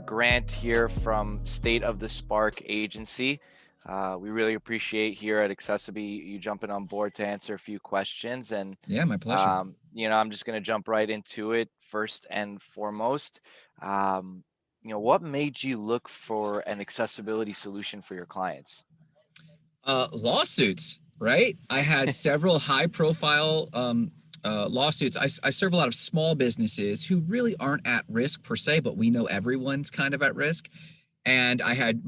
Grant here from State of the Spark Agency. We really appreciate here at accessiBe you jumping on board to answer a few questions. And, Yeah, my pleasure. I'm just going to jump right into it first and foremost. What made you look for an accessibility solution for your clients? Lawsuits, right? I had several high-profile lawsuits. I serve a lot of small businesses who really aren't at risk per se, but we know everyone's kind of at risk. And I had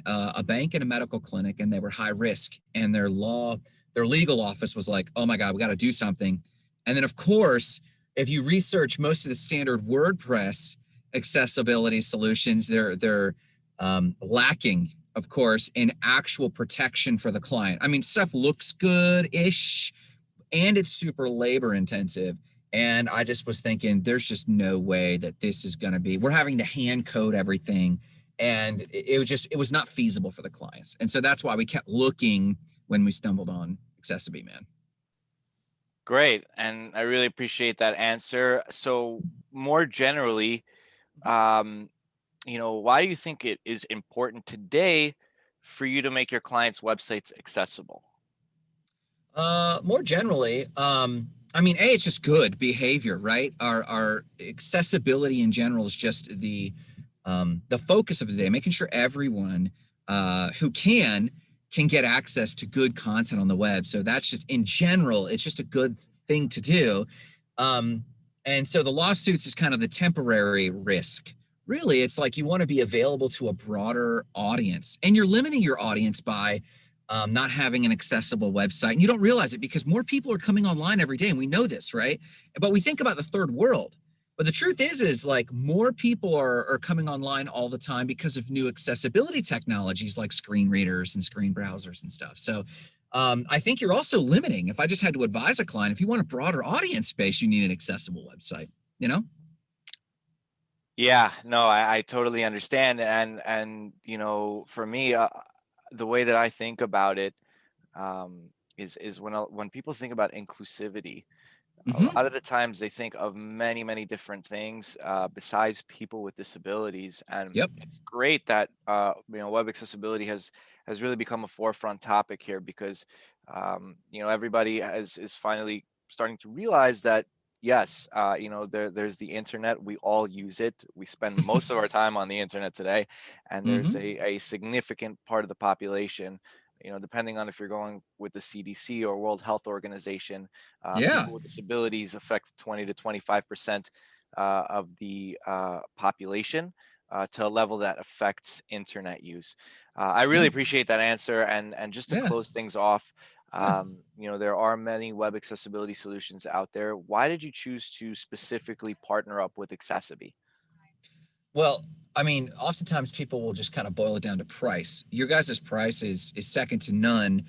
a bank and a medical clinic, and they were high risk. And their legal office was like, "Oh my God, we got to do something." And then, of course, if you research most of the standard WordPress accessibility solutions, they're lacking, of course, in actual protection for the client. I mean, stuff looks good-ish, and it's super labor intensive. And I just was thinking, there's just no way that this is going to be, we're having to hand code everything. And it was not feasible for the clients. And so that's why we kept looking when we stumbled on accessiBe, man. Great. And I really appreciate that answer. So more generally, um, why do you think it is important today for you to make your clients' websites accessible? More generally, I mean, it's just good behavior, right? Our accessibility in general is just the focus of the day, making sure everyone who can get access to good content on the web. So that's just, in general, it's just a good thing to do. And so the lawsuits is kind of the temporary risk. Really, it's like you want to be available to a broader audience, and you're limiting your audience by not having an accessible website. And you don't realize it because more people are coming online every day, and we know this, right? But we think about the third world. But the truth is like more people are coming online all the time because of new accessibility technologies like screen readers and screen browsers and stuff. So I think you're also limiting. If I just had to advise a client, if you want a broader audience space, you need an accessible website, you know? Yeah, no, I totally understand. And for me, the way that I think about it is when people think about inclusivity, a Mm-hmm. lot of the times they think of many, many different things besides people with disabilities. And Yep. it's great that web accessibility has really become a forefront topic here because everybody is finally starting to realize that yes, there's the internet. We all use it. We spend most of our time on the internet today, and there's Mm-hmm. a significant part of the population, depending on if you're going with the CDC or World Health Organization, Yeah. people with disabilities affect 20 to 25% of the population to a level that affects internet use. I really Yeah. appreciate that answer. And just to Yeah. close things off, Yeah. there are many web accessibility solutions out there. Why did you choose to specifically partner up with accessiBe? Well, I mean, oftentimes people will just kind of boil it down to price. Your guys' price is second to none,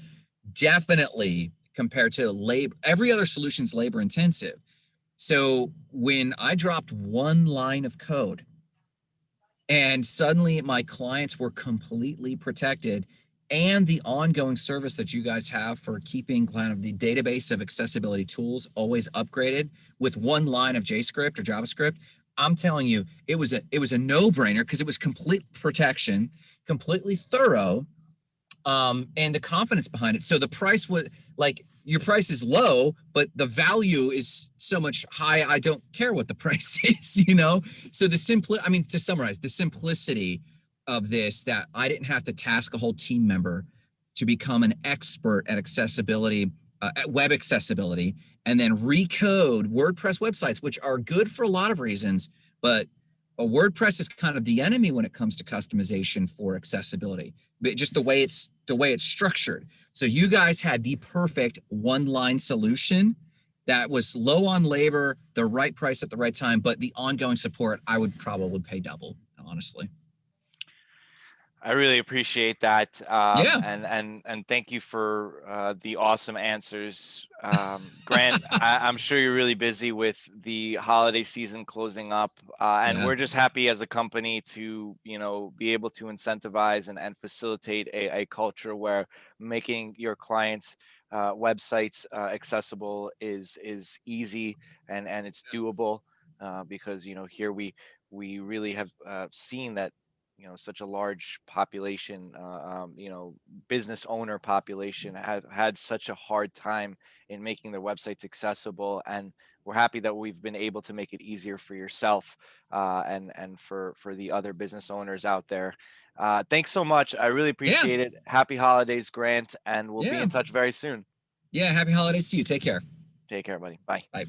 definitely compared to labor. Every other solution's labor intensive. So when I dropped one line of code and suddenly my clients were completely protected, and the ongoing service that you guys have for keeping kind of the database of accessibility tools always upgraded with one line of JavaScript or JavaScript, I'm telling you, it was a no-brainer because it was complete protection, completely thorough, and the confidence behind it. So the price was like, your price is low, but the value is so much high. I don't care what the price is. So I mean, to summarize, the simplicity of this, that I didn't have to task a whole team member to become an expert at accessibility, at web accessibility, and then recode WordPress websites, which are good for a lot of reasons, but WordPress is kind of the enemy when it comes to customization for accessibility. But just the way it's structured. So you guys had the perfect one-line solution that was low on labor, the right price at the right time, but the ongoing support, I would probably pay double, honestly. I really appreciate that, Yeah. and thank you for the awesome answers, Grant. I'm sure you're really busy with the holiday season closing up, and Yeah. we're just happy as a company to be able to incentivize and facilitate a culture where making your clients' websites accessible is easy and it's doable, because here we really have seen that, such a large population, business owner population have had such a hard time in making their websites accessible. And we're happy that we've been able to make it easier for yourself, and for the other business owners out there. Thanks so much. I really Yeah. appreciate it. Happy holidays, Grant, and we'll be Yeah. in touch very soon. Yeah. Happy holidays to you. Take care. Take care, buddy. Bye. Bye.